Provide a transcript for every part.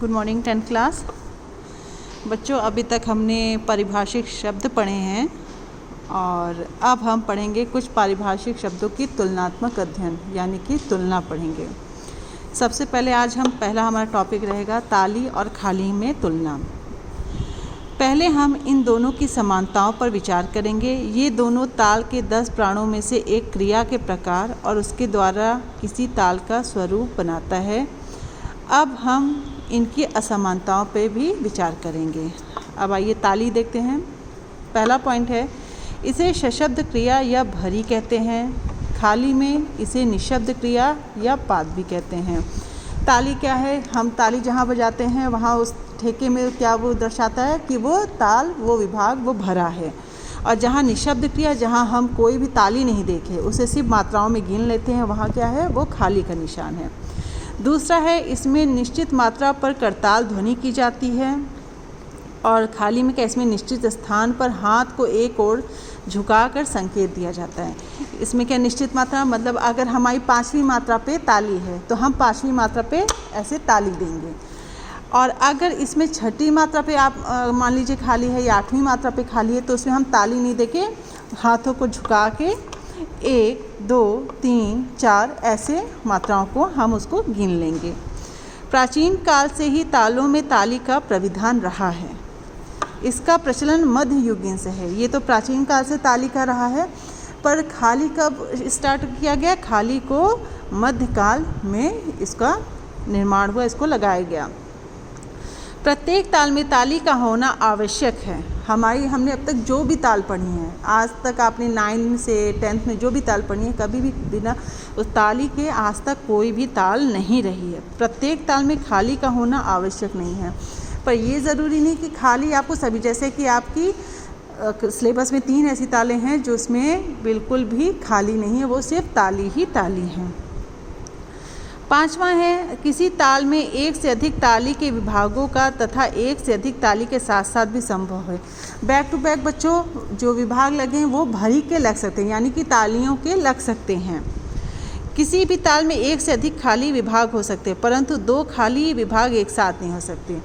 Good morning 10th class बच्चों। अभी तक हमने पारिभाषिक शब्द पढ़े हैं और अब हम पढ़ेंगे कुछ पारिभाषिक शब्दों की तुलनात्मक अध्ययन यानी कि तुलना पढ़ेंगे। सबसे पहले आज पहला हमारा टॉपिक रहेगा ताली और खाली में तुलना। पहले हम इन दोनों की समानताओं पर विचार करेंगे। ये दोनों ताल के 10 प्राणों में से एक क्रिया के प्रकार और उसके द्वारा किसी ताल का स्वरूप बनाता है। अब हम इनकी असमानताओं पर भी विचार करेंगे। अब आइए ताली देखते हैं। पहला पॉइंट है, इसे सशब्द क्रिया या भरी कहते हैं। खाली में इसे निशब्द क्रिया या पाद भी कहते हैं। ताली क्या है? हम ताली जहाँ बजाते हैं वहाँ उस ठेके में क्या वो दर्शाता है कि वो ताल, वो विभाग, वो भरा है। और जहाँ निशब्द क्रिया, जहाँ हम कोई भी ताली नहीं देखे, उसे सिर्फ मात्राओं में गिन लेते हैं, वहाँ क्या है? वो खाली का निशान है। दूसरा है, इसमें निश्चित मात्रा पर करताल ध्वनि की जाती है। और खाली में क्या? इसमें निश्चित स्थान पर हाथ को एक ओर झुकाकर संकेत दिया जाता है। इसमें क्या निश्चित मात्रा? मतलब अगर हमारी 5वीं मात्रा पे ताली है तो हम 5वीं मात्रा पे ऐसे ताली देंगे। और अगर इसमें 6ठी मात्रा पे आप मान लीजिए खाली है या 8वीं मात्रा पे खाली है तो उसमें हम ताली नहीं देके हाथों को झुका के 1, 2, 3, 4 ऐसे मात्राओं को हम उसको गिन लेंगे। प्राचीन काल से ही तालों में ताली का प्रविधान रहा है। इसका प्रचलन मध्य युगीन से है। ये तो प्राचीन काल से ताली का रहा है, पर खाली कब स्टार्ट किया गया? खाली को मध्यकाल में इसका निर्माण हुआ, इसको लगाया गया। प्रत्येक ताल में ताली का होना आवश्यक है। हमने अब तक जो भी ताल पढ़ी हैं, आज तक आपने 9 से 10th में जो भी ताल पढ़ी है, कभी भी बिना उस ताली के आज तक कोई भी ताल नहीं रही है। प्रत्येक ताल में खाली का होना आवश्यक नहीं है, पर ये ज़रूरी नहीं कि खाली आपको सभी, जैसे कि आपकी सिलेबस में 3 ऐसी तालें हैं जो उसमें बिल्कुल भी खाली नहीं है, वो सिर्फ ताली ही ताली हैं। 5वां है, किसी ताल में एक से अधिक ताली के विभागों का तथा एक से अधिक ताली के साथ साथ भी संभव है। बैक टू बैक बच्चों जो विभाग लगे हैं वो भरी के लग सकते हैं, यानी कि तालियों के लग सकते हैं। किसी भी ताल में एक से अधिक खाली विभाग हो सकते हैं, परंतु 2 खाली विभाग एक साथ नहीं हो सकते।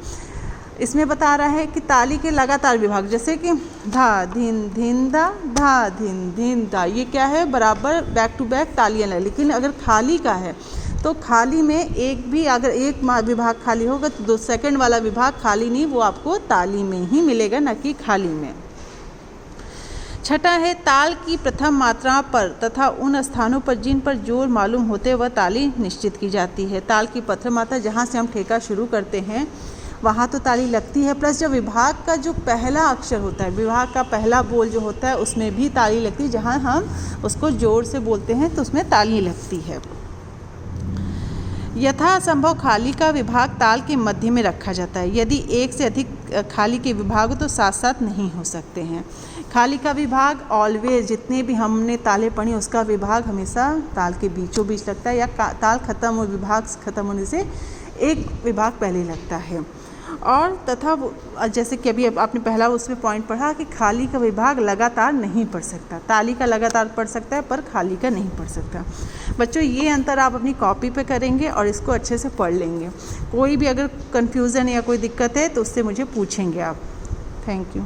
इसमें बता रहा है कि ताली के लगातार विभाग, जैसे कि धा धिन धिन धा, धा धिन धिन धा, ये क्या है? बराबर बैक टू बैक तालियाँ लगे। लेकिन अगर खाली का है तो खाली में एक भी अगर एक विभाग खाली होगा तो 2 सेकंड वाला विभाग खाली नहीं, वो आपको ताली में ही मिलेगा, न कि खाली में। 6ठा है, ताल की प्रथम मात्रा पर तथा उन स्थानों पर जिन पर जोर मालूम होते वह ताली निश्चित की जाती है। ताल की प्रथम मात्रा जहाँ से हम ठेका शुरू करते हैं वहाँ तो ताली लगती है, प्लस जो विभाग का जो पहला अक्षर होता है, विभाग का पहला बोल जो होता है उसमें भी ताली लगती है। जहाँ हम उसको जोर से बोलते हैं तो उसमें ताली लगती है। यथासंभव खाली का विभाग ताल के मध्य में रखा जाता है। यदि एक से अधिक खाली के विभाग हो तो साथ साथ नहीं हो सकते हैं। खाली का विभाग ऑलवेज, जितने भी हमने तालें पढ़ी उसका विभाग हमेशा ताल के बीचों बीच लगता है, या ताल खत्म और विभाग खत्म होने से एक विभाग पहले लगता है। और तथा जैसे कि अभी आपने पहला उसमें पॉइंट पढ़ा कि खाली का विभाग लगातार नहीं पढ़ सकता। ताली का लगातार पढ़ सकता है पर खाली का नहीं पढ़ सकता। बच्चों ये अंतर आप अपनी कॉपी पे करेंगे और इसको अच्छे से पढ़ लेंगे। कोई भी अगर कन्फ्यूज़न या कोई दिक्कत है तो उससे मुझे पूछेंगे आप। Thank you.